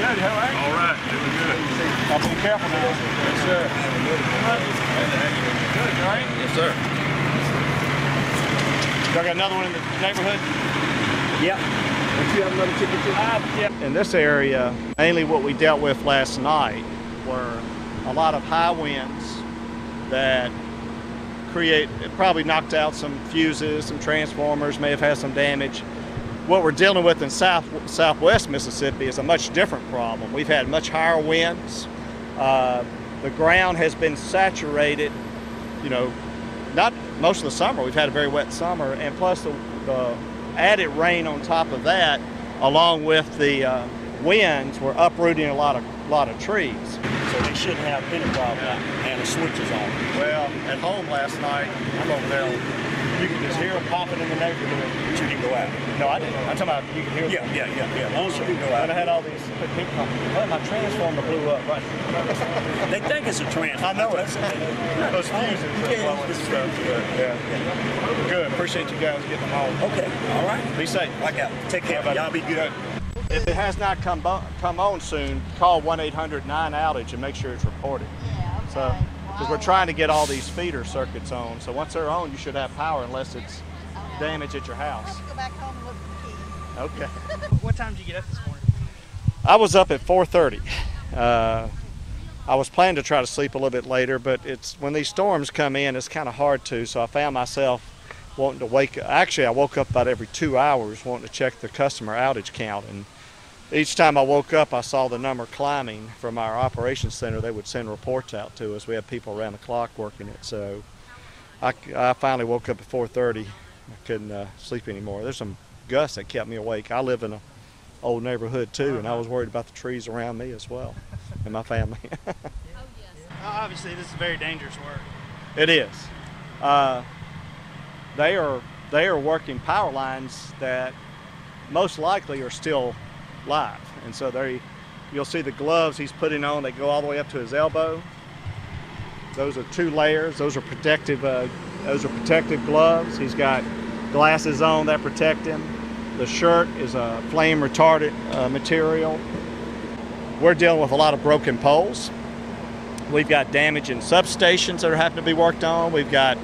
Good, how are you? All right, doing good. I'll be careful now. Yes, sir. Good, all right? Yes, sir. Y'all got another one in the neighborhood? Yeah. Don't you have another ticket too? Yeah. In this area, mainly what we dealt with last night were a lot of high winds that probably knocked out some fuses, some transformers, may have had some damage. What we're dealing with in southwest Mississippi is a much different problem. We've had much higher winds. The ground has been saturated, not most of the summer. We've had a very wet summer, and plus the added rain on top of that, along with the winds, were uprooting a lot of trees. So they shouldn't have any problem and the switch is on. Well, at home last night, I'm over there. You can just hear them popping in the neighborhood. But you didn't go out. No, I didn't. I'm talking about you can hear them. Yeah. As long as you didn't go out. And I had all these people come, well, my transformer blew up. Right. They think it's a transformer. I know it. Those fuses are blowing and stuff. Yeah. Good. Appreciate you guys getting them home. Okay. All right. Be safe. Like out. Take care. Y'all be good. If it has not come on soon, call 1-800-9-OUTAGE and make sure it's reported. Yeah, okay. So, because we're trying to get all these feeder circuits on. So once they're on, you should have power unless it's damage at your house. I'll have to go back home and look for the keys. Okay. What time did you get up this morning? I was up at 4:30. I was planning to try to sleep a little bit later, but when these storms come in, it's kind of hard to. So I found myself wanting to wake up. Actually, I woke up about every 2 hours wanting to check the customer outage count. And each time I woke up, I saw the number climbing from our operations center. They would send reports out to us. We had people around the clock working it. So I finally woke up at 4:30. I couldn't sleep anymore. There's some gusts that kept me awake. I live in an old neighborhood too, and I was worried about the trees around me as well, and my family. Obviously, this is very dangerous work. It is. They are working power lines that most likely are still live, and so you'll see the gloves he's putting on. They go all the way up to his elbow. Those are 2 layers. Those are protective. Those are protective gloves. He's got glasses on that protect him. The shirt is a flame retardant material. We're dealing with a lot of broken poles. We've got damage in substations that are having to be worked on. We've got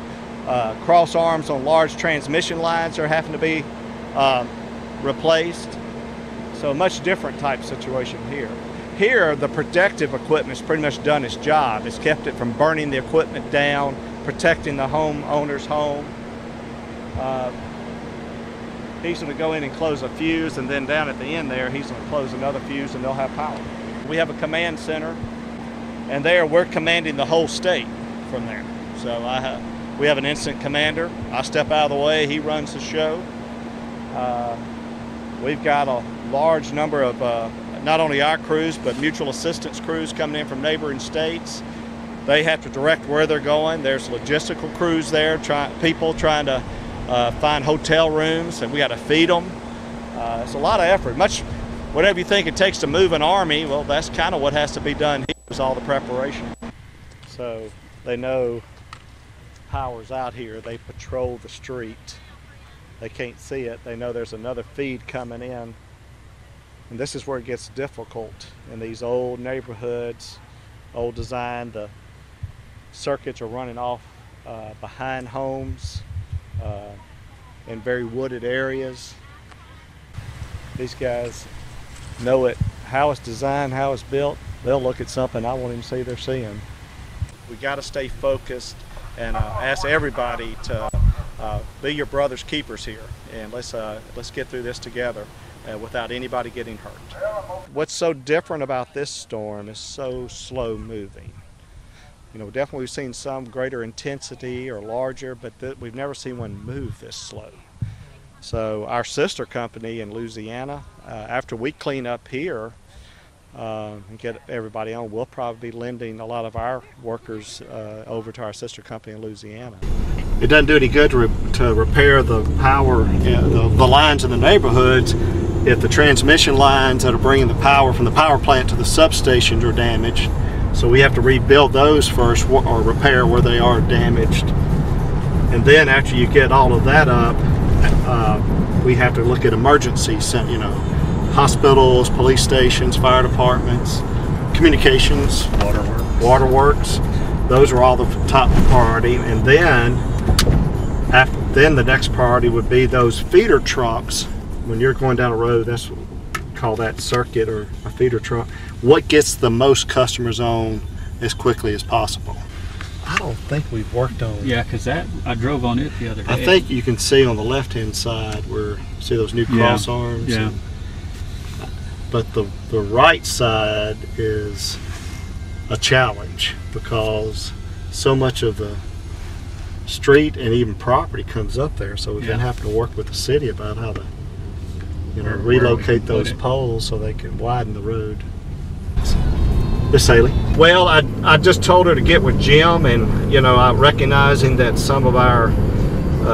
cross arms on large transmission lines that are having to be replaced. So a much different type situation here. Here, the protective equipment's pretty much done its job. It's kept it from burning the equipment down, protecting the homeowner's home. He's going to go in and close a fuse, and then down at the end there, he's going to close another fuse, and they'll have power. We have a command center, and we're commanding the whole state from there. So we have an incident commander. I step out of the way, he runs the show. We've got a large number of not only our crews, but mutual assistance crews coming in from neighboring states. They have to direct where they're going. There's logistical crews there, people trying to find hotel rooms, and we got to feed them. It's a lot of effort. Whatever you think it takes to move an army, well, that's kind of what has to be done here, is all the preparation. So they know power's out here. They patrol the street. They can't see it. They know there's another feed coming in. And this is where it gets difficult in these old neighborhoods, old design. The circuits are running off behind homes in very wooded areas. These guys know it, how it's designed, how it's built. They'll look at something I won't even see they're seeing. We got to stay focused and ask everybody to be your brother's keepers here, and let's get through this together without anybody getting hurt. What's so different about this storm is so slow moving. Definitely we've seen some greater intensity or larger, but we've never seen one move this slow. So our sister company in Louisiana, after we clean up here and get everybody on, we'll probably be lending a lot of our workers over to our sister company in Louisiana. It doesn't do any good to repair the power, the lines in the neighborhoods if the transmission lines that are bringing the power from the power plant to the substations are damaged. So we have to rebuild those first or repair where they are damaged. And then after you get all of that up, we have to look at emergency, hospitals, police stations, fire departments, communications, waterworks. Those are all the top priority. And then the next priority would be those feeder trucks. When you're going down a road, that's what we call that circuit or a feeder truck. What gets the most customers on as quickly as possible? I don't think we've worked on. Yeah, because that I drove on it the other day. I think you can see on the left-hand side where see those new cross arms. Yeah. But the right side is a challenge because so much of the street and even property comes up there. So we've been having to work with the city about how to, relocate those poles so they can widen the road. Miss Haley? Well, I just told her to get with Jim, and recognizing that some of our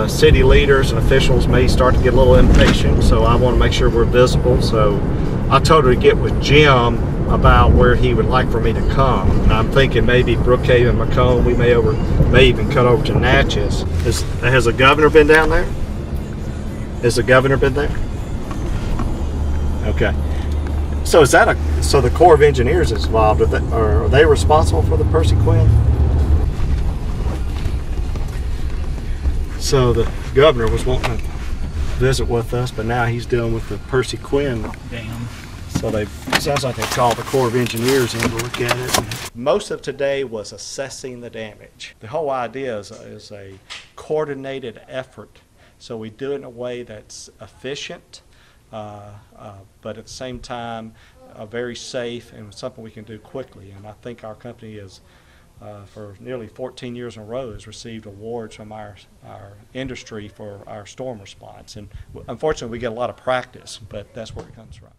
city leaders and officials may start to get a little impatient, so I want to make sure we're visible. So I told her to get with Jim about where he would like for me to come. And I'm thinking maybe Brookhaven, Macomb. We may even cut over to Natchez. Has the governor been down there? Has the governor been there? Okay. So so the Corps of Engineers is involved with it, or are they responsible for the Percy Quinn? So the governor was wanting to visit with us, but now he's dealing with the Percy Quinn Damn. So sounds like they called the Corps of Engineers in to look at it. Most of today was assessing the damage. The whole idea is a coordinated effort. So we do it in a way that's efficient, but at the same time very safe and something we can do quickly. And I think our company is, for nearly 14 years in a row, has received awards from our industry for our storm response. And unfortunately we get a lot of practice, but that's where it comes from.